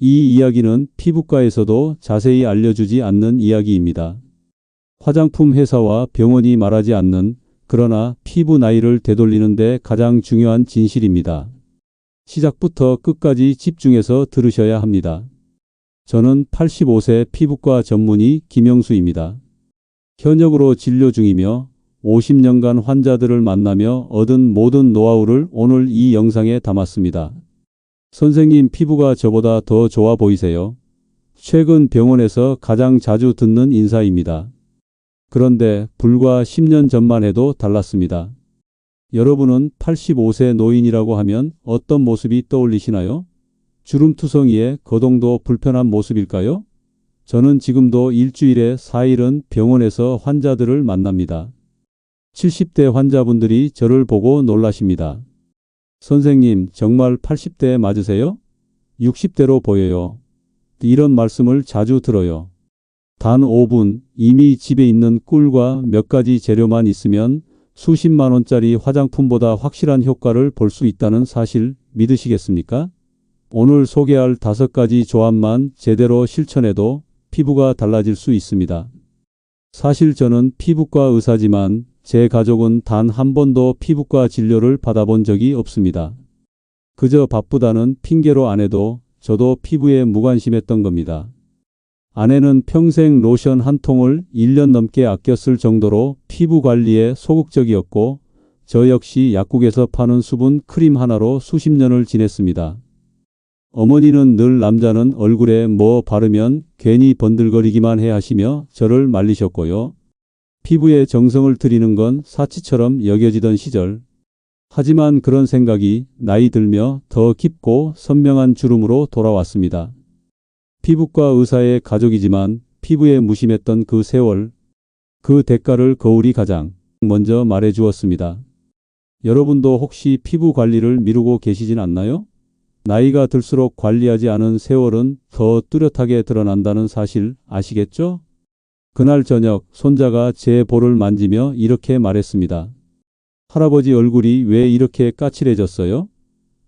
이 이야기는 피부과에서도 자세히 알려주지 않는 이야기입니다. 화장품 회사와 병원이 말하지 않는, 그러나 피부 나이를 되돌리는 데 가장 중요한 진실입니다. 시작부터 끝까지 집중해서 들으셔야 합니다. 저는 85세 피부과 전문의 김영수입니다. 현역으로 진료 중이며 50년간 환자들을 만나며 얻은 모든 노하우를 오늘 이 영상에 담았습니다. 선생님, 피부가 저보다 더 좋아 보이세요? 최근 병원에서 가장 자주 듣는 인사입니다. 그런데 불과 10년 전만 해도 달랐습니다. 여러분은 85세 노인이라고 하면 어떤 모습이 떠올리시나요? 주름투성이에 거동도 불편한 모습일까요? 저는 지금도 일주일에 4일은 병원에서 환자들을 만납니다. 70대 환자분들이 저를 보고 놀라십니다. 선생님, 정말 80대 맞으세요? 60대로 보여요. 이런 말씀을 자주 들어요. 단 5분, 이미 집에 있는 꿀과 몇 가지 재료만 있으면 수십만 원짜리 화장품보다 확실한 효과를 볼 수 있다는 사실 믿으시겠습니까? 오늘 소개할 5가지 조합만 제대로 실천해도 피부가 달라질 수 있습니다. 사실 저는 피부과 의사지만 제 가족은 단 한 번도 피부과 진료를 받아본 적이 없습니다. 그저 바쁘다는 핑계로 아내도 저도 피부에 무관심했던 겁니다. 아내는 평생 로션 한 통을 1년 넘게 아껴 쓸 정도로 피부 관리에 소극적이었고, 저 역시 약국에서 파는 수분 크림 하나로 수십 년을 지냈습니다. 어머니는 늘 남자는 얼굴에 뭐 바르면 괜히 번들거리기만 해 하시며 저를 말리셨고요. 피부에 정성을 들이는 건 사치처럼 여겨지던 시절. 하지만 그런 생각이 나이 들며 더 깊고 선명한 주름으로 돌아왔습니다. 피부과 의사의 가족이지만 피부에 무심했던 그 세월, 그 대가를 거울이 가장 먼저 말해 주었습니다. 여러분도 혹시 피부 관리를 미루고 계시진 않나요? 나이가 들수록 관리하지 않은 세월은 더 뚜렷하게 드러난다는 사실 아시겠죠? 그날 저녁 손자가 제 볼을 만지며 이렇게 말했습니다. 할아버지 얼굴이 왜 이렇게 까칠해졌어요?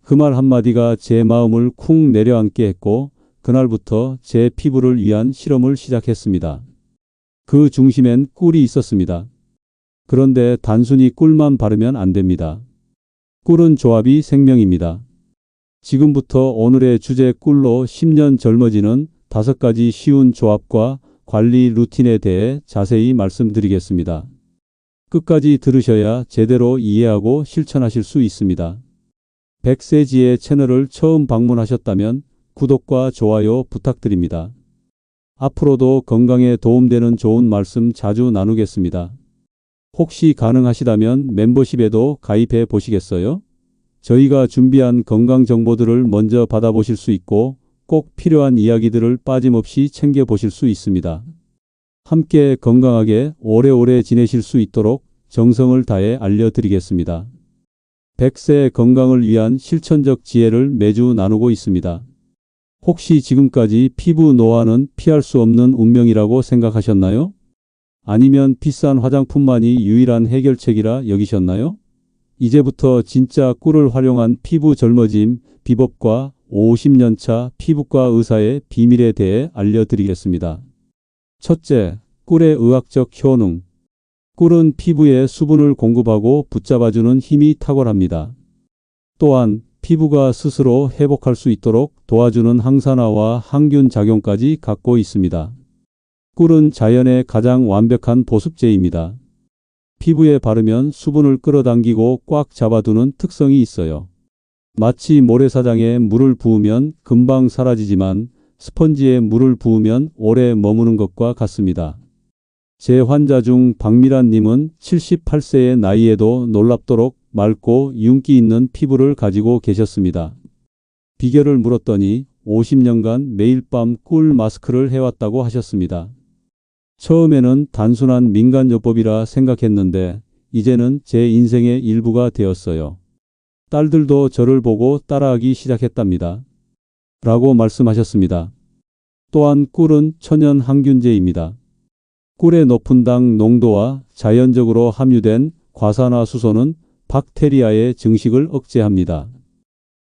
그 말 한마디가 제 마음을 쿵 내려앉게 했고, 그날부터 제 피부를 위한 실험을 시작했습니다. 그 중심엔 꿀이 있었습니다. 그런데 단순히 꿀만 바르면 안 됩니다. 꿀은 조합이 생명입니다. 지금부터 오늘의 주제 꿀로 10년 젊어지는 5가지 쉬운 조합과 관리 루틴에 대해 자세히 말씀드리겠습니다. 끝까지 들으셔야 제대로 이해하고 실천하실 수 있습니다. 백세지의 채널을 처음 방문하셨다면 구독과 좋아요 부탁드립니다. 앞으로도 건강에 도움되는 좋은 말씀 자주 나누겠습니다. 혹시 가능하시다면 멤버십에도 가입해 보시겠어요? 저희가 준비한 건강 정보들을 먼저 받아보실 수 있고 꼭 필요한 이야기들을 빠짐없이 챙겨보실 수 있습니다. 함께 건강하게 오래오래 지내실 수 있도록 정성을 다해 알려드리겠습니다. 100세 건강을 위한 실천적 지혜를 매주 나누고 있습니다. 혹시 지금까지 피부 노화는 피할 수 없는 운명이라고 생각하셨나요? 아니면 비싼 화장품만이 유일한 해결책이라 여기셨나요? 이제부터 진짜 꿀을 활용한 피부 젊어짐 비법과 50년차 피부과 의사의 비밀에 대해 알려드리겠습니다. 첫째, 꿀의 의학적 효능. 꿀은 피부에 수분을 공급하고 붙잡아주는 힘이 탁월합니다. 또한 피부가 스스로 회복할 수 있도록 도와주는 항산화와 항균 작용까지 갖고 있습니다. 꿀은 자연의 가장 완벽한 보습제입니다. 피부에 바르면 수분을 끌어당기고 꽉 잡아두는 특성이 있어요. 마치 모래사장에 물을 부으면 금방 사라지지만 스펀지에 물을 부으면 오래 머무는 것과 같습니다. 제 환자 중 박미란 님은 78세의 나이에도 놀랍도록 맑고 윤기 있는 피부를 가지고 계셨습니다. 비결을 물었더니 50년간 매일 밤 꿀 마스크를 해왔다고 하셨습니다. 처음에는 단순한 민간요법이라 생각했는데 이제는 제 인생의 일부가 되었어요. 딸들도 저를 보고 따라하기 시작했답니다. 라고 말씀하셨습니다. 또한 꿀은 천연 항균제입니다. 꿀의 높은 당 농도와 자연적으로 함유된 과산화수소는 박테리아의 증식을 억제합니다.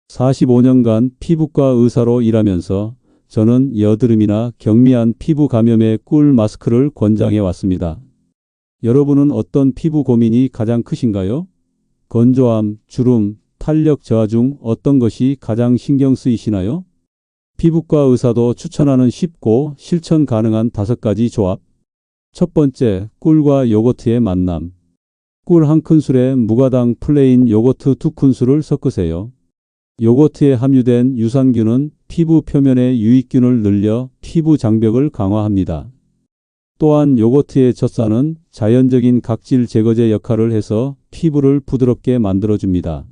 45년간 피부과 의사로 일하면서 저는 여드름이나 경미한 피부 감염에 꿀 마스크를 권장해 왔습니다. 여러분은 어떤 피부 고민이 가장 크신가요? 건조함, 주름, 탄력 저하 중 어떤 것이 가장 신경 쓰이시나요? 피부과 의사도 추천하는 쉽고 실천 가능한 5가지 조합. 첫 번째, 꿀과 요거트의 만남. 꿀 1큰술에 무가당 플레인 요거트 2큰술을 섞으세요. 요거트에 함유된 유산균은 피부 표면의 유익균을 늘려 피부 장벽을 강화합니다. 또한 요거트의 젖산은 자연적인 각질 제거제 역할을 해서 피부를 부드럽게 만들어줍니다.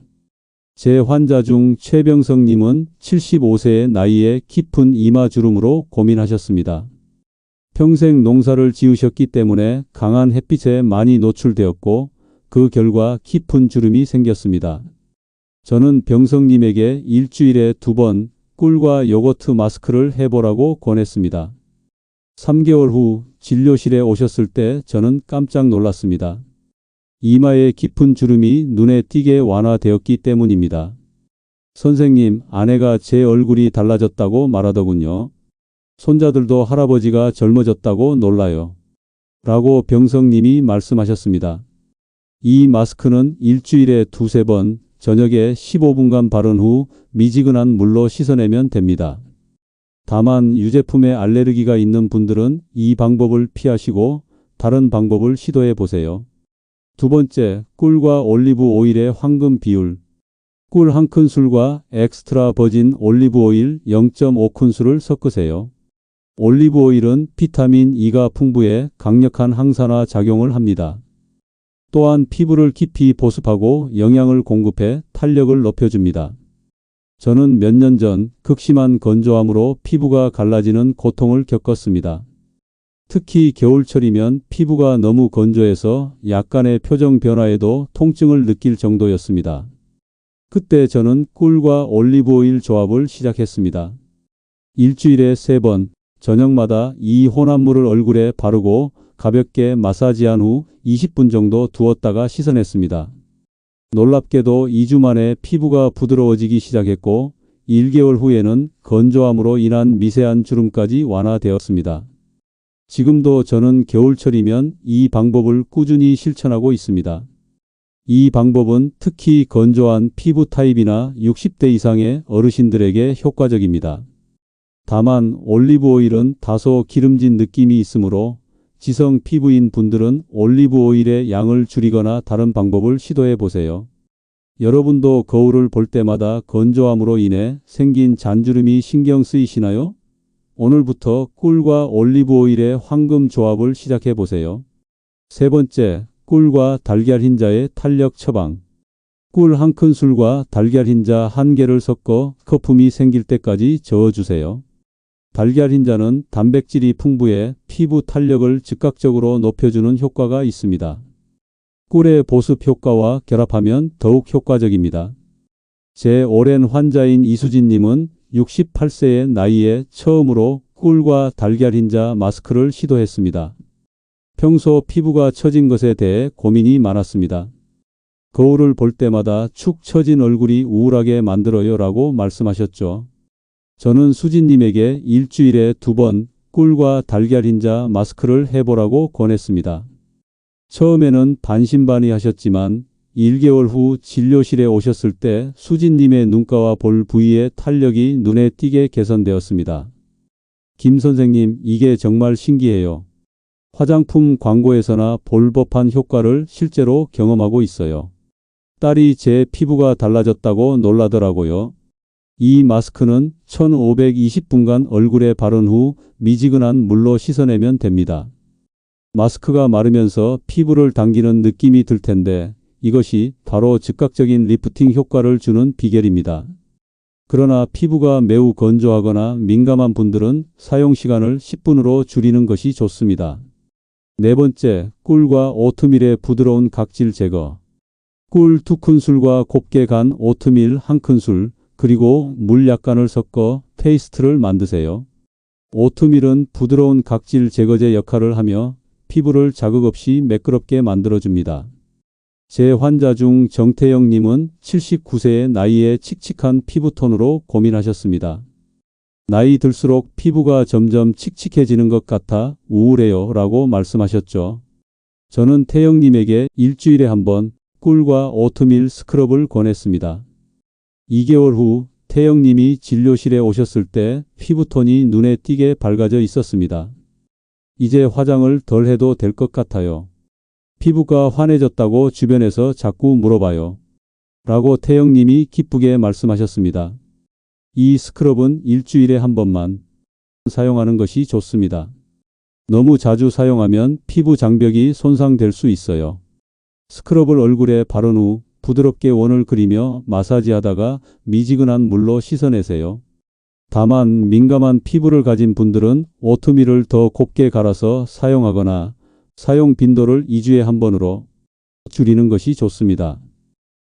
제 환자 중 최병성님은 75세의 나이에 깊은 이마주름으로 고민하셨습니다. 평생 농사를 지으셨기 때문에 강한 햇빛에 많이 노출되었고 그 결과 깊은 주름이 생겼습니다. 저는 병성님에게 일주일에 2번 꿀과 요거트 마스크를 해보라고 권했습니다. 3개월 후 진료실에 오셨을 때 저는 깜짝 놀랐습니다. 이마에 깊은 주름이 눈에 띄게 완화되었기 때문입니다. 선생님, 아내가 제 얼굴이 달라졌다고 말하더군요. 손자들도 할아버지가 젊어졌다고 놀라요. 라고 병성님이 말씀하셨습니다. 이 마스크는 일주일에 2~3번, 저녁에 15분간 바른 후 미지근한 물로 씻어내면 됩니다. 다만 유제품에 알레르기가 있는 분들은 이 방법을 피하시고 다른 방법을 시도해 보세요. 두 번째, 꿀과 올리브 오일의 황금 비율. 꿀 1큰술과 엑스트라 버진 올리브 오일 0.5큰술을 섞으세요. 올리브 오일은 비타민 E가 풍부해 강력한 항산화 작용을 합니다. 또한 피부를 깊이 보습하고 영양을 공급해 탄력을 높여줍니다. 저는 몇 년 전 극심한 건조함으로 피부가 갈라지는 고통을 겪었습니다. 특히 겨울철이면 피부가 너무 건조해서 약간의 표정 변화에도 통증을 느낄 정도였습니다. 그때 저는 꿀과 올리브 오일 조합을 시작했습니다. 일주일에 3번, 저녁마다 이 혼합물을 얼굴에 바르고 가볍게 마사지한 후 20분 정도 두었다가 씻어냈습니다. 놀랍게도 2주 만에 피부가 부드러워지기 시작했고 1개월 후에는 건조함으로 인한 미세한 주름까지 완화되었습니다. 지금도 저는 겨울철이면 이 방법을 꾸준히 실천하고 있습니다. 이 방법은 특히 건조한 피부 타입이나 60대 이상의 어르신들에게 효과적입니다. 다만 올리브 오일은 다소 기름진 느낌이 있으므로 지성 피부인 분들은 올리브 오일의 양을 줄이거나 다른 방법을 시도해 보세요. 여러분도 거울을 볼 때마다 건조함으로 인해 생긴 잔주름이 신경 쓰이시나요? 오늘부터 꿀과 올리브 오일의 황금 조합을 시작해 보세요. 세 번째, 꿀과 달걀 흰자의 탄력 처방. 꿀 1큰술과 달걀 흰자 1개를 섞어 거품이 생길 때까지 저어주세요. 달걀 흰자는 단백질이 풍부해 피부 탄력을 즉각적으로 높여주는 효과가 있습니다. 꿀의 보습 효과와 결합하면 더욱 효과적입니다. 제 오랜 환자인 이수진님은 68세의 나이에 처음으로 꿀과 달걀 흰자 마스크를 시도했습니다. 평소 피부가 처진 것에 대해 고민이 많았습니다. 거울을 볼 때마다 축 처진 얼굴이 우울하게 만들어요 라고 말씀하셨죠. 저는 수진님에게 일주일에 2번 꿀과 달걀 흰자 마스크를 해보라고 권했습니다. 처음에는 반신반의하셨지만 1개월 후 진료실에 오셨을 때 수진님의 눈가와 볼 부위의 탄력이 눈에 띄게 개선되었습니다. 김 선생님, 이게 정말 신기해요. 화장품 광고에서나 볼 법한 효과를 실제로 경험하고 있어요. 딸이 제 피부가 달라졌다고 놀라더라고요. 이 마스크는 1520분간 얼굴에 바른 후 미지근한 물로 씻어내면 됩니다. 마스크가 마르면서 피부를 당기는 느낌이 들 텐데 이것이 바로 즉각적인 리프팅 효과를 주는 비결입니다. 그러나 피부가 매우 건조하거나 민감한 분들은 사용 시간을 10분으로 줄이는 것이 좋습니다. 네 번째, 꿀과 오트밀의 부드러운 각질 제거. 꿀 2큰술과 곱게 간 오트밀 1큰술, 그리고 물 약간을 섞어 페이스트를 만드세요. 오트밀은 부드러운 각질 제거제 역할을 하며 피부를 자극 없이 매끄럽게 만들어줍니다. 제 환자 중 정태영님은 79세의 나이에 칙칙한 피부톤으로 고민하셨습니다. 나이 들수록 피부가 점점 칙칙해지는 것 같아 우울해요 라고 말씀하셨죠. 저는 태영님에게 일주일에 한 번 꿀과 오트밀 스크럽을 권했습니다. 2개월 후 태영님이 진료실에 오셨을 때 피부톤이 눈에 띄게 밝아져 있었습니다. 이제 화장을 덜 해도 될 것 같아요. 피부가 환해졌다고 주변에서 자꾸 물어봐요. 라고 태영님이 기쁘게 말씀하셨습니다. 이 스크럽은 일주일에 한 번만 사용하는 것이 좋습니다. 너무 자주 사용하면 피부 장벽이 손상될 수 있어요. 스크럽을 얼굴에 바른 후 부드럽게 원을 그리며 마사지하다가 미지근한 물로 씻어내세요. 다만 민감한 피부를 가진 분들은 오트밀을 더 곱게 갈아서 사용하거나 사용 빈도를 2주에 한 번으로 줄이는 것이 좋습니다.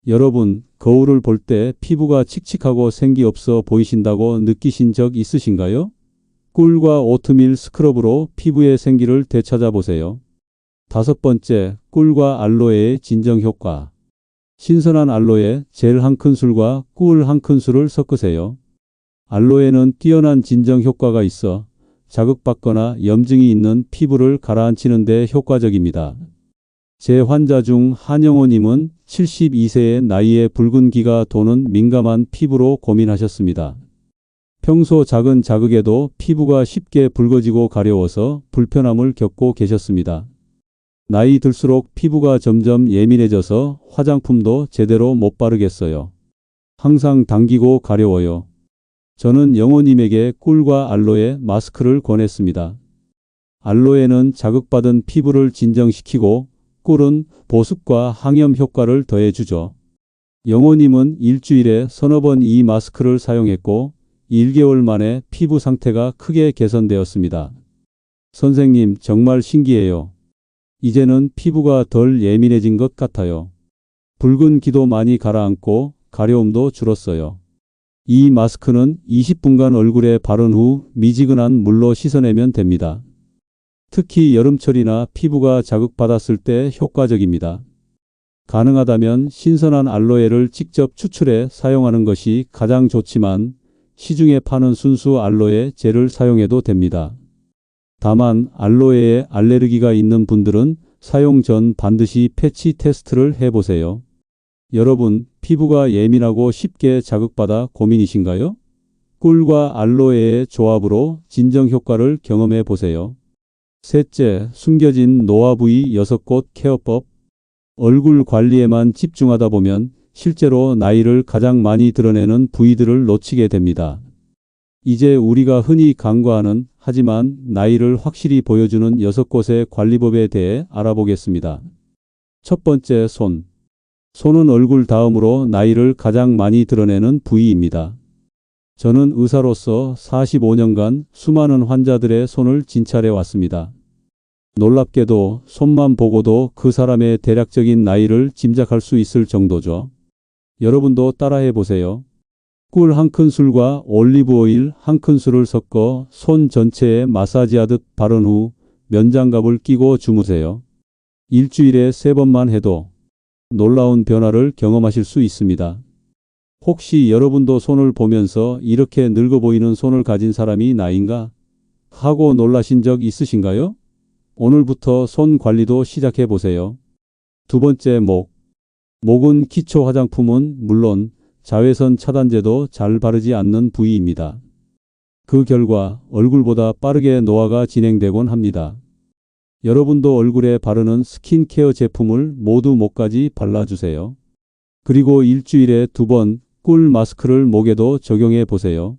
여러분, 거울을 볼 때 피부가 칙칙하고 생기 없어 보이신다고 느끼신 적 있으신가요? 꿀과 오트밀 스크럽으로 피부의 생기를 되찾아 보세요. 5번째, 꿀과 알로에의 진정 효과. 신선한 알로에 젤 1큰술과 꿀 1큰술을 섞으세요. 알로에는 뛰어난 진정 효과가 있어 자극받거나 염증이 있는 피부를 가라앉히는 데 효과적입니다. 제 환자 중 한영호님은 72세의 나이에 붉은기가 도는 민감한 피부로 고민하셨습니다. 평소 작은 자극에도 피부가 쉽게 붉어지고 가려워서 불편함을 겪고 계셨습니다. 나이 들수록 피부가 점점 예민해져서 화장품도 제대로 못 바르겠어요. 항상 당기고 가려워요. 저는 영호님에게 꿀과 알로에 마스크를 권했습니다. 알로에는 자극받은 피부를 진정시키고 꿀은 보습과 항염 효과를 더해주죠. 영호님은 일주일에 서너 번 이 마스크를 사용했고 1개월 만에 피부 상태가 크게 개선되었습니다. 선생님, 정말 신기해요. 이제는 피부가 덜 예민해진 것 같아요. 붉은 기도 많이 가라앉고 가려움도 줄었어요. 이 마스크는 20분간 얼굴에 바른 후 미지근한 물로 씻어내면 됩니다. 특히 여름철이나 피부가 자극받았을 때 효과적입니다. 가능하다면 신선한 알로에를 직접 추출해 사용하는 것이 가장 좋지만 시중에 파는 순수 알로에 젤을 사용해도 됩니다. 다만 알로에에 알레르기가 있는 분들은 사용 전 반드시 패치 테스트를 해보세요. 여러분, 피부가 예민하고 쉽게 자극받아 고민이신가요? 꿀과 알로에의 조합으로 진정 효과를 경험해 보세요. 셋째, 숨겨진 노화 부위 6곳 케어법. 얼굴 관리에만 집중하다 보면 실제로 나이를 가장 많이 드러내는 부위들을 놓치게 됩니다. 이제 우리가 흔히 간과하는 하지만 나이를 확실히 보여주는 6곳의 관리법에 대해 알아보겠습니다. 첫 번째, 손. 손은 얼굴 다음으로 나이를 가장 많이 드러내는 부위입니다. 저는 의사로서 45년간 수많은 환자들의 손을 진찰해 왔습니다. 놀랍게도 손만 보고도 그 사람의 대략적인 나이를 짐작할 수 있을 정도죠. 여러분도 따라해 보세요. 꿀 1큰술과 올리브 오일 1큰술을 섞어 손 전체에 마사지하듯 바른 후 면장갑을 끼고 주무세요. 일주일에 3번만 해도 놀라운 변화를 경험하실 수 있습니다. 혹시 여러분도 손을 보면서 이렇게 늙어 보이는 손을 가진 사람이 나인가 하고 놀라신 적 있으신가요? 오늘부터 손 관리도 시작해 보세요. 두 번째, 목. 목은 기초 화장품은 물론 자외선 차단제도 잘 바르지 않는 부위입니다. 그 결과 얼굴보다 빠르게 노화가 진행되곤 합니다. 여러분도 얼굴에 바르는 스킨케어 제품을 모두 목까지 발라주세요. 그리고 일주일에 2번 꿀 마스크를 목에도 적용해 보세요.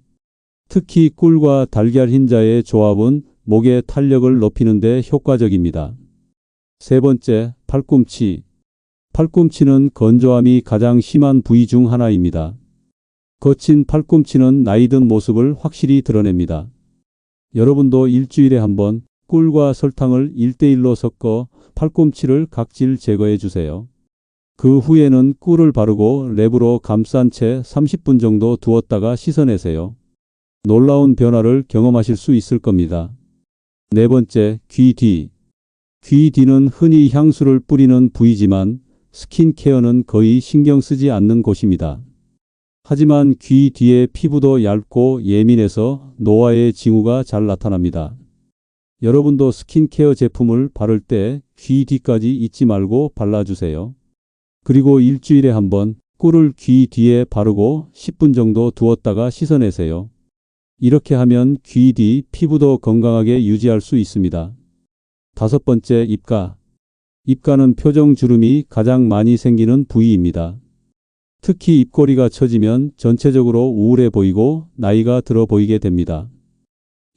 특히 꿀과 달걀 흰자의 조합은 목의 탄력을 높이는 데 효과적입니다. 세 번째, 팔꿈치. 팔꿈치는 건조함이 가장 심한 부위 중 하나입니다. 거친 팔꿈치는 나이 든 모습을 확실히 드러냅니다. 여러분도 일주일에 한 번 꿀과 설탕을 1:1로 섞어 팔꿈치를 각질 제거해 주세요. 그 후에는 꿀을 바르고 랩으로 감싼 채 30분 정도 두었다가 씻어내세요. 놀라운 변화를 경험하실 수 있을 겁니다. 네 번째, 귀 뒤. 귀 뒤는 흔히 향수를 뿌리는 부위지만 스킨케어는 거의 신경 쓰지 않는 곳입니다. 하지만 귀 뒤에 피부도 얇고 예민해서 노화의 징후가 잘 나타납니다. 여러분도 스킨케어 제품을 바를 때 귀 뒤까지 잊지 말고 발라주세요. 그리고 일주일에 한 번 꿀을 귀 뒤에 바르고 10분 정도 두었다가 씻어내세요. 이렇게 하면 귀 뒤 피부도 건강하게 유지할 수 있습니다. 5번째, 입가. 입가는 표정 주름이 가장 많이 생기는 부위입니다. 특히 입꼬리가 처지면 전체적으로 우울해 보이고 나이가 들어 보이게 됩니다.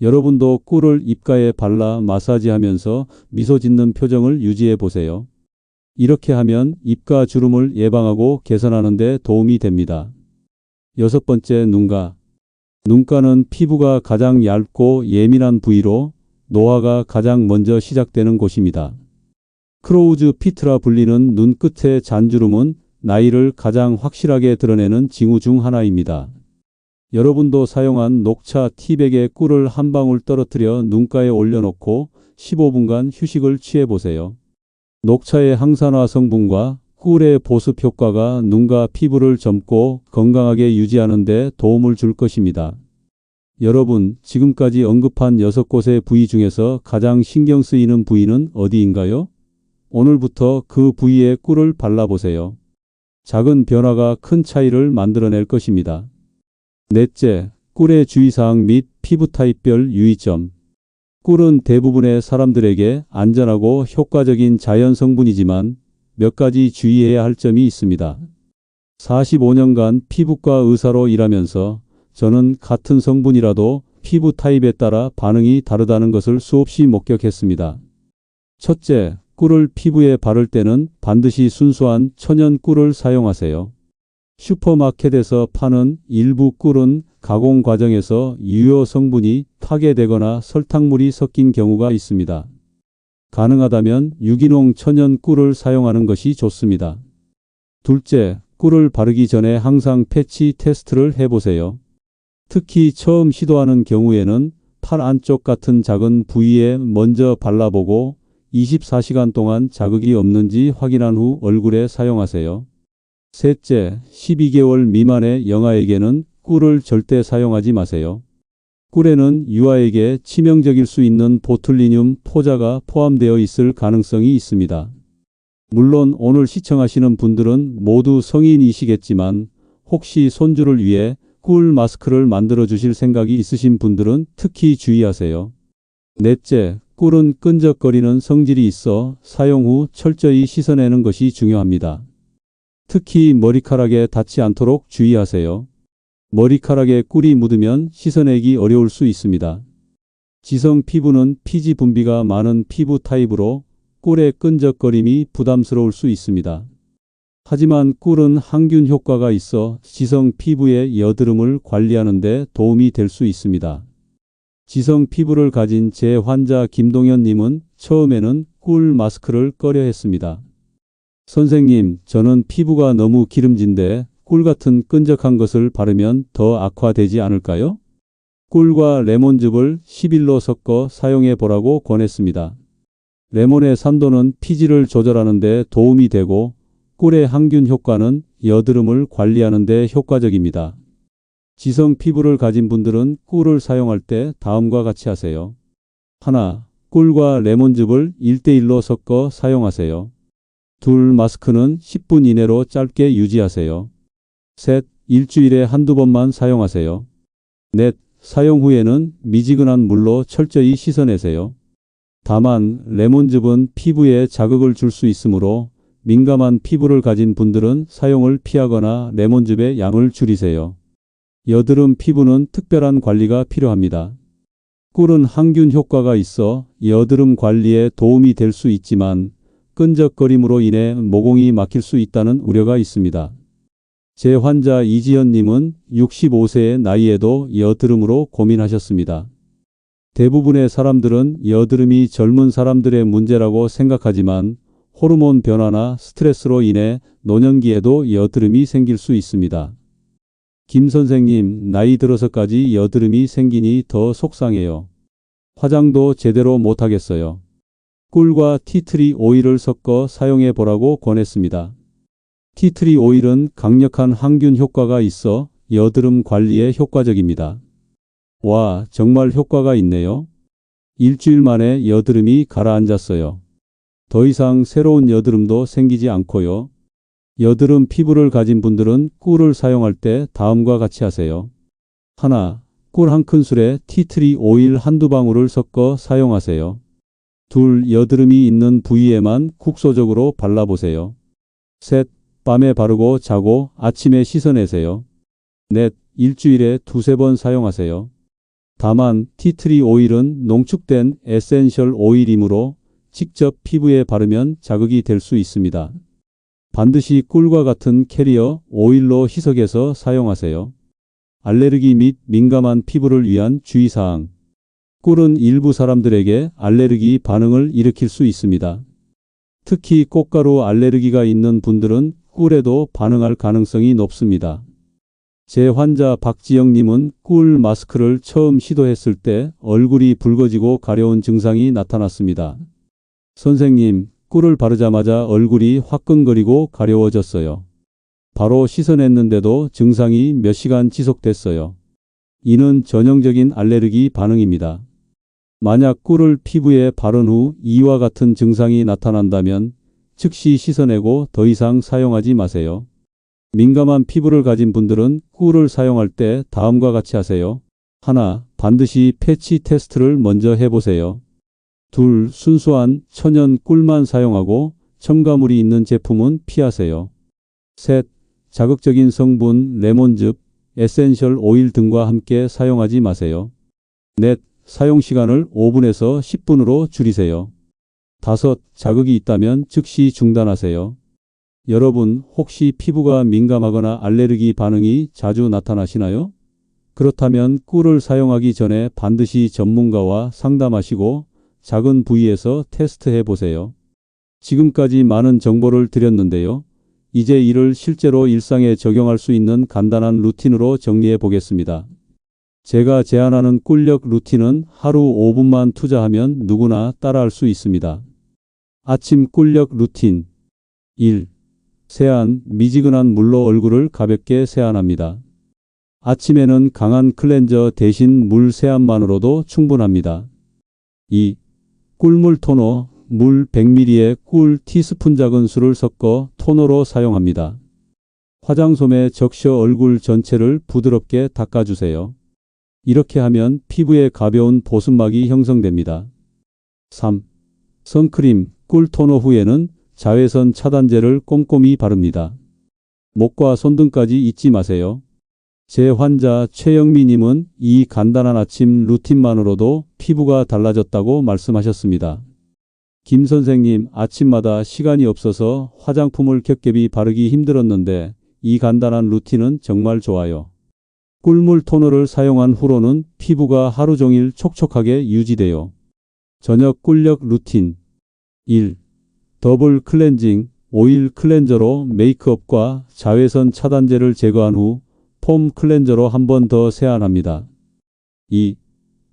여러분도 꿀을 입가에 발라 마사지하면서 미소 짓는 표정을 유지해 보세요. 이렇게 하면 입가 주름을 예방하고 개선하는 데 도움이 됩니다. 6번째, 눈가. 눈가는 피부가 가장 얇고 예민한 부위로 노화가 가장 먼저 시작되는 곳입니다. 크로우즈 피트라 불리는 눈 끝의 잔주름은 나이를 가장 확실하게 드러내는 징후 중 하나입니다. 여러분도 사용한 녹차 티백에 꿀을 한 방울 떨어뜨려 눈가에 올려놓고 15분간 휴식을 취해보세요. 녹차의 항산화 성분과 꿀의 보습 효과가 눈과 피부를 젊고 건강하게 유지하는 데 도움을 줄 것입니다. 여러분, 지금까지 언급한 6곳의 부위 중에서 가장 신경 쓰이는 부위는 어디인가요? 오늘부터 그 부위에 꿀을 발라보세요. 작은 변화가 큰 차이를 만들어낼 것입니다. 넷째, 꿀의 주의사항 및 피부 타입별 유의점. 꿀은 대부분의 사람들에게 안전하고 효과적인 자연 성분이지만 몇 가지 주의해야 할 점이 있습니다. 45년간 피부과 의사로 일하면서 저는 같은 성분이라도 피부 타입에 따라 반응이 다르다는 것을 수없이 목격했습니다. 첫째, 꿀을 피부에 바를 때는 반드시 순수한 천연 꿀을 사용하세요. 슈퍼마켓에서 파는 일부 꿀은 가공 과정에서 유효 성분이 파괴되거나 설탕물이 섞인 경우가 있습니다. 가능하다면 유기농 천연 꿀을 사용하는 것이 좋습니다. 둘째, 꿀을 바르기 전에 항상 패치 테스트를 해보세요. 특히 처음 시도하는 경우에는 팔 안쪽 같은 작은 부위에 먼저 발라보고 24시간 동안 자극이 없는지 확인한 후 얼굴에 사용하세요. 셋째, 12개월 미만의 영아에게는 꿀을 절대 사용하지 마세요. 꿀에는 유아에게 치명적일 수 있는 보툴리늄 포자가 포함되어 있을 가능성이 있습니다. 물론 오늘 시청하시는 분들은 모두 성인이시겠지만 혹시 손주를 위해 꿀 마스크를 만들어 주실 생각이 있으신 분들은 특히 주의하세요. 넷째, 꿀은 끈적거리는 성질이 있어 사용 후 철저히 씻어내는 것이 중요합니다. 특히 머리카락에 닿지 않도록 주의하세요. 머리카락에 꿀이 묻으면 씻어내기 어려울 수 있습니다. 지성 피부는 피지 분비가 많은 피부 타입으로 꿀의 끈적거림이 부담스러울 수 있습니다. 하지만 꿀은 항균 효과가 있어 지성 피부의 여드름을 관리하는 데 도움이 될 수 있습니다. 지성 피부를 가진 제 환자 김동현 님은 처음에는 꿀 마스크를 꺼려 했습니다. 선생님, 저는 피부가 너무 기름진데 꿀 같은 끈적한 것을 바르면 더 악화되지 않을까요? 꿀과 레몬즙을 10일로 섞어 사용해 보라고 권했습니다. 레몬의 산도는 피지를 조절하는 데 도움이 되고 꿀의 항균 효과는 여드름을 관리하는 데 효과적입니다. 지성 피부를 가진 분들은 꿀을 사용할 때 다음과 같이 하세요. 하나, 꿀과 레몬즙을 1:1로 섞어 사용하세요. 둘, 마스크는 10분 이내로 짧게 유지하세요. 셋, 일주일에 한두 번만 사용하세요. 넷, 사용 후에는 미지근한 물로 철저히 씻어내세요. 다만 레몬즙은 피부에 자극을 줄 수 있으므로 민감한 피부를 가진 분들은 사용을 피하거나 레몬즙의 양을 줄이세요. 여드름 피부는 특별한 관리가 필요합니다. 꿀은 항균 효과가 있어 여드름 관리에 도움이 될 수 있지만 끈적거림으로 인해 모공이 막힐 수 있다는 우려가 있습니다. 제 환자 이지연 님은 65세의 나이에도 여드름으로 고민하셨습니다. 대부분의 사람들은 여드름이 젊은 사람들의 문제라고 생각하지만 호르몬 변화나 스트레스로 인해 노년기에도 여드름이 생길 수 있습니다. 김 선생님, 나이 들어서까지 여드름이 생기니 더 속상해요. 화장도 제대로 못하겠어요. 꿀과 티트리 오일을 섞어 사용해 보라고 권했습니다. 티트리 오일은 강력한 항균 효과가 있어 여드름 관리에 효과적입니다. 와, 정말 효과가 있네요. 일주일 만에 여드름이 가라앉았어요. 더 이상 새로운 여드름도 생기지 않고요. 여드름 피부를 가진 분들은 꿀을 사용할 때 다음과 같이 하세요. 하나, 꿀 한 큰술에 티트리 오일 한두 방울을 섞어 사용하세요. 둘, 여드름이 있는 부위에만 국소적으로 발라보세요. 셋, 밤에 바르고 자고 아침에 씻어내세요. 넷, 일주일에 두세 번 사용하세요. 다만 티트리 오일은 농축된 에센셜 오일이므로 직접 피부에 바르면 자극이 될 수 있습니다. 반드시 꿀과 같은 캐리어 오일로 희석해서 사용하세요. 알레르기 및 민감한 피부를 위한 주의사항. 꿀은 일부 사람들에게 알레르기 반응을 일으킬 수 있습니다. 특히 꽃가루 알레르기가 있는 분들은 꿀에도 반응할 가능성이 높습니다. 제 환자 박지영님은 꿀 마스크를 처음 시도했을 때 얼굴이 붉어지고 가려운 증상이 나타났습니다. 선생님, 꿀을 바르자마자 얼굴이 화끈거리고 가려워졌어요. 바로 씻어냈는데도 증상이 몇 시간 지속됐어요. 이는 전형적인 알레르기 반응입니다. 만약 꿀을 피부에 바른 후 이와 같은 증상이 나타난다면 즉시 씻어내고 더 이상 사용하지 마세요. 민감한 피부를 가진 분들은 꿀을 사용할 때 다음과 같이 하세요. 하나, 반드시 패치 테스트를 먼저 해보세요. 둘, 순수한 천연 꿀만 사용하고 첨가물이 있는 제품은 피하세요. 셋, 자극적인 성분, 레몬즙, 에센셜 오일 등과 함께 사용하지 마세요. 넷, 사용 시간을 5분에서 10분으로 줄이세요. 다섯, 자극이 있다면 즉시 중단하세요. 여러분, 혹시 피부가 민감하거나 알레르기 반응이 자주 나타나시나요? 그렇다면 꿀을 사용하기 전에 반드시 전문가와 상담하시고 작은 부위에서 테스트해 보세요. 지금까지 많은 정보를 드렸는데요. 이제 이를 실제로 일상에 적용할 수 있는 간단한 루틴으로 정리해 보겠습니다. 제가 제안하는 꿀력 루틴은 하루 5분만 투자하면 누구나 따라할 수 있습니다. 아침 꿀력 루틴 1. 세안, 미지근한 물로 얼굴을 가볍게 세안합니다. 아침에는 강한 클렌저 대신 물 세안만으로도 충분합니다. 2. 꿀물 토너, 물 100ml에 꿀 티스푼 작은 수를 섞어 토너로 사용합니다. 화장솜에 적셔 얼굴 전체를 부드럽게 닦아주세요. 이렇게 하면 피부에 가벼운 보습막이 형성됩니다. 3. 선크림, 꿀 토너 후에는 자외선 차단제를 꼼꼼히 바릅니다. 목과 손등까지 잊지 마세요. 제 환자 최영미님은 이 간단한 아침 루틴만으로도 피부가 달라졌다고 말씀하셨습니다. 김 선생님, 아침마다 시간이 없어서 화장품을 겹겹이 바르기 힘들었는데 이 간단한 루틴은 정말 좋아요. 꿀물 토너를 사용한 후로는 피부가 하루 종일 촉촉하게 유지돼요. 저녁 꿀력 루틴 1. 더블 클렌징, 오일 클렌저로 메이크업과 자외선 차단제를 제거한 후 폼 클렌저로 한 번 더 세안합니다. 2.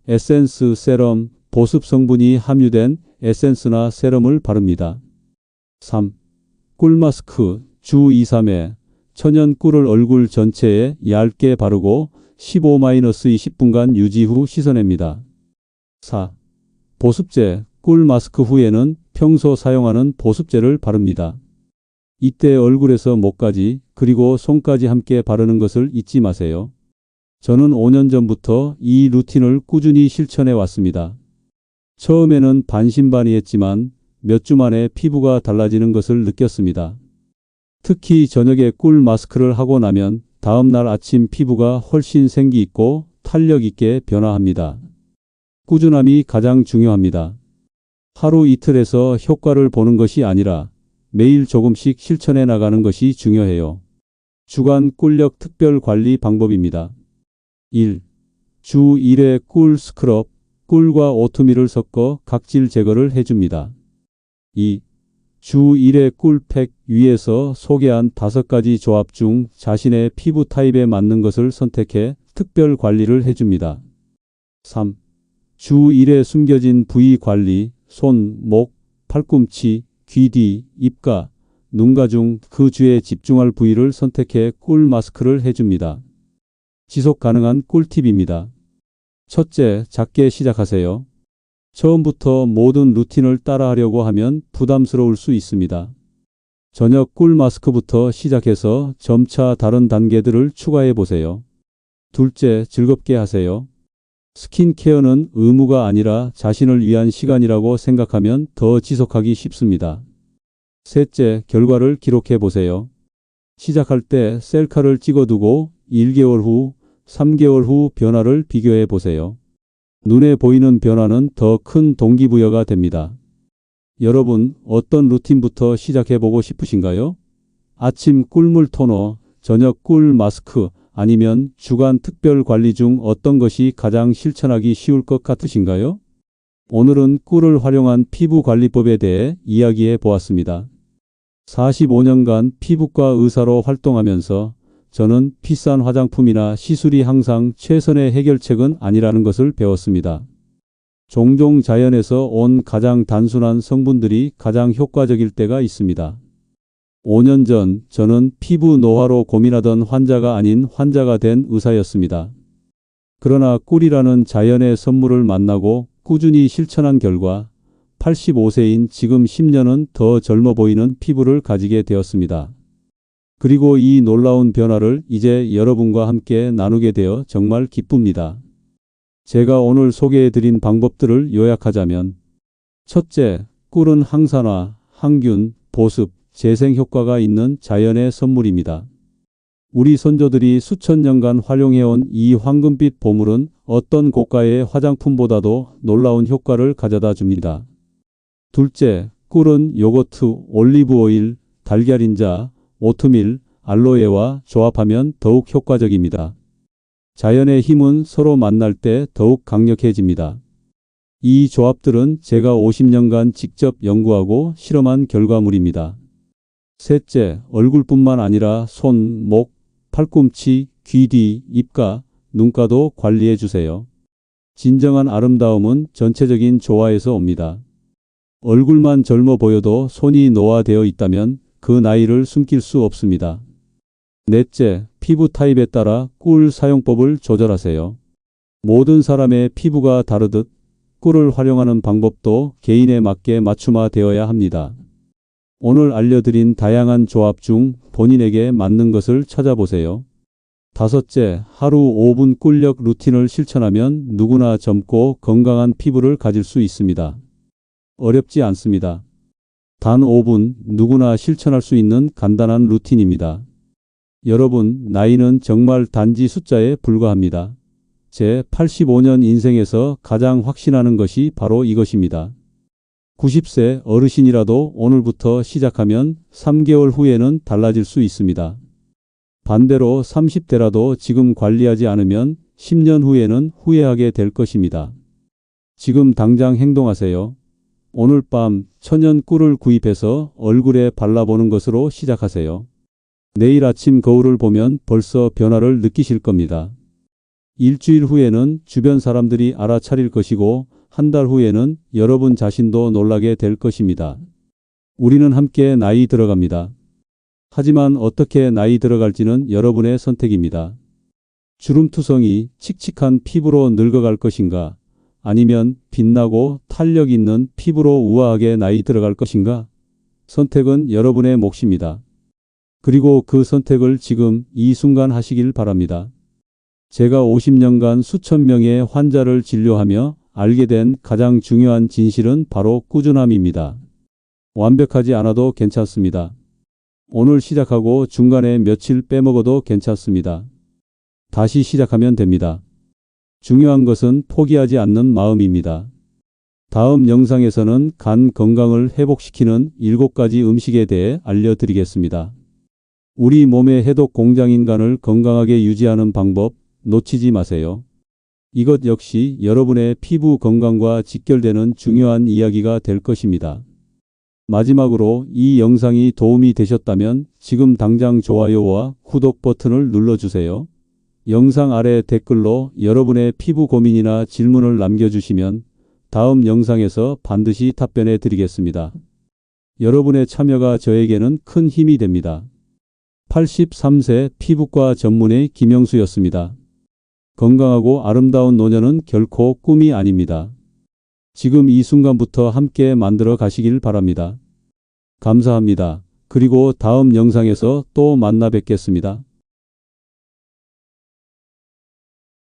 에센스 세럼, 보습 성분이 함유된 에센스나 세럼을 바릅니다. 3. 꿀 마스크, 주 2-3회, 천연 꿀을 얼굴 전체에 얇게 바르고 15-20분간 유지 후 씻어냅니다. 4. 보습제, 꿀 마스크 후에는 평소 사용하는 보습제를 바릅니다. 이때 얼굴에서 목까지 그리고 손까지 함께 바르는 것을 잊지 마세요. 저는 5년 전부터 이 루틴을 꾸준히 실천해 왔습니다. 처음에는 반신반의했지만 몇 주 만에 피부가 달라지는 것을 느꼈습니다. 특히 저녁에 꿀 마스크를 하고 나면 다음 날 아침 피부가 훨씬 생기 있고 탄력 있게 변화합니다. 꾸준함이 가장 중요합니다. 하루 이틀에서 효과를 보는 것이 아니라 매일 조금씩 실천해 나가는 것이 중요해요. 주간 꿀력 특별 관리 방법입니다. 1. 주 1회 꿀 스크럽, 꿀과 오트밀을 섞어 각질 제거를 해줍니다. 2. 주 1회 꿀팩 위에서 소개한 5가지 조합 중 자신의 피부 타입에 맞는 것을 선택해 특별 관리를 해줍니다. 3. 주 1회 숨겨진 부위 관리, 손, 목, 팔꿈치, 귀 뒤, 입가, 눈가 중 그 주에 집중할 부위를 선택해 꿀 마스크를 해줍니다. 지속 가능한 꿀팁입니다. 첫째, 작게 시작하세요. 처음부터 모든 루틴을 따라하려고 하면 부담스러울 수 있습니다. 저녁 꿀 마스크부터 시작해서 점차 다른 단계들을 추가해 보세요. 둘째, 즐겁게 하세요. 스킨케어는 의무가 아니라 자신을 위한 시간이라고 생각하면 더 지속하기 쉽습니다. 셋째, 결과를 기록해 보세요. 시작할 때 셀카를 찍어두고 1개월 후, 3개월 후 변화를 비교해 보세요. 눈에 보이는 변화는 더 큰 동기부여가 됩니다. 여러분, 어떤 루틴부터 시작해 보고 싶으신가요? 아침 꿀물 토너, 저녁 꿀 마스크, 아니면 주간 특별 관리 중 어떤 것이 가장 실천하기 쉬울 것 같으신가요? 오늘은 꿀을 활용한 피부 관리법에 대해 이야기해 보았습니다. 45년간 피부과 의사로 활동하면서 저는 비싼 화장품이나 시술이 항상 최선의 해결책은 아니라는 것을 배웠습니다. 종종 자연에서 온 가장 단순한 성분들이 가장 효과적일 때가 있습니다. 5년 전 저는 피부 노화로 고민하던 환자가 아닌 환자가 된 의사였습니다. 그러나 꿀이라는 자연의 선물을 만나고 꾸준히 실천한 결과 85세인 지금 10년은 더 젊어 보이는 피부를 가지게 되었습니다. 그리고 이 놀라운 변화를 이제 여러분과 함께 나누게 되어 정말 기쁩니다. 제가 오늘 소개해드린 방법들을 요약하자면, 첫째, 꿀은 항산화, 항균, 보습, 재생 효과가 있는 자연의 선물입니다. 우리 선조들이 수천 년간 활용해온 이 황금빛 보물은 어떤 고가의 화장품보다도 놀라운 효과를 가져다 줍니다. 둘째, 꿀은 요거트, 올리브오일, 달걀인자, 오트밀, 알로에와 조합하면 더욱 효과적입니다. 자연의 힘은 서로 만날 때 더욱 강력해집니다. 이 조합들은 제가 50년간 직접 연구하고 실험한 결과물입니다. 셋째, 얼굴뿐만 아니라 손, 목, 팔꿈치, 귀 뒤, 입가, 눈가도 관리해 주세요. 진정한 아름다움은 전체적인 조화에서 옵니다. 얼굴만 젊어 보여도 손이 노화되어 있다면 그 나이를 숨길 수 없습니다. 넷째, 피부 타입에 따라 꿀 사용법을 조절하세요. 모든 사람의 피부가 다르듯 꿀을 활용하는 방법도 개인에 맞게 맞춤화되어야 합니다. 오늘 알려드린 다양한 조합 중 본인에게 맞는 것을 찾아보세요. 다섯째, 하루 5분 꿀력 루틴을 실천하면 누구나 젊고 건강한 피부를 가질 수 있습니다. 어렵지 않습니다. 단 5분 누구나 실천할 수 있는 간단한 루틴입니다. 여러분, 나이는 정말 단지 숫자에 불과합니다. 제 85년 인생에서 가장 확신하는 것이 바로 이것입니다. 90세 어르신이라도 오늘부터 시작하면 3개월 후에는 달라질 수 있습니다. 반대로 30대라도 지금 관리하지 않으면 10년 후에는 후회하게 될 것입니다. 지금 당장 행동하세요. 오늘 밤 천연 꿀을 구입해서 얼굴에 발라보는 것으로 시작하세요. 내일 아침 거울을 보면 벌써 변화를 느끼실 겁니다. 일주일 후에는 주변 사람들이 알아차릴 것이고 한 달 후에는 여러분 자신도 놀라게 될 것입니다. 우리는 함께 나이 들어갑니다. 하지만 어떻게 나이 들어갈지는 여러분의 선택입니다. 주름투성이 칙칙한 피부로 늙어갈 것인가? 아니면 빛나고 탄력 있는 피부로 우아하게 나이 들어갈 것인가? 선택은 여러분의 몫입니다. 그리고 그 선택을 지금 이 순간 하시길 바랍니다. 제가 50년간 수천 명의 환자를 진료하며 알게 된 가장 중요한 진실은 바로 꾸준함입니다. 완벽하지 않아도 괜찮습니다. 오늘 시작하고 중간에 며칠 빼먹어도 괜찮습니다. 다시 시작하면 됩니다. 중요한 것은 포기하지 않는 마음입니다. 다음 영상에서는 간 건강을 회복시키는 7가지 음식에 대해 알려드리겠습니다. 우리 몸의 해독 공장인 간을 건강하게 유지하는 방법 놓치지 마세요. 이것 역시 여러분의 피부 건강과 직결되는 중요한 이야기가 될 것입니다. 마지막으로 이 영상이 도움이 되셨다면 지금 당장 좋아요와 구독 버튼을 눌러주세요. 영상 아래 댓글로 여러분의 피부 고민이나 질문을 남겨주시면 다음 영상에서 반드시 답변해 드리겠습니다. 여러분의 참여가 저에게는 큰 힘이 됩니다. 83세 피부과 전문의 김영수였습니다. 건강하고 아름다운 노년은 결코 꿈이 아닙니다. 지금 이 순간부터 함께 만들어 가시길 바랍니다. 감사합니다. 그리고 다음 영상에서 또 만나 뵙겠습니다.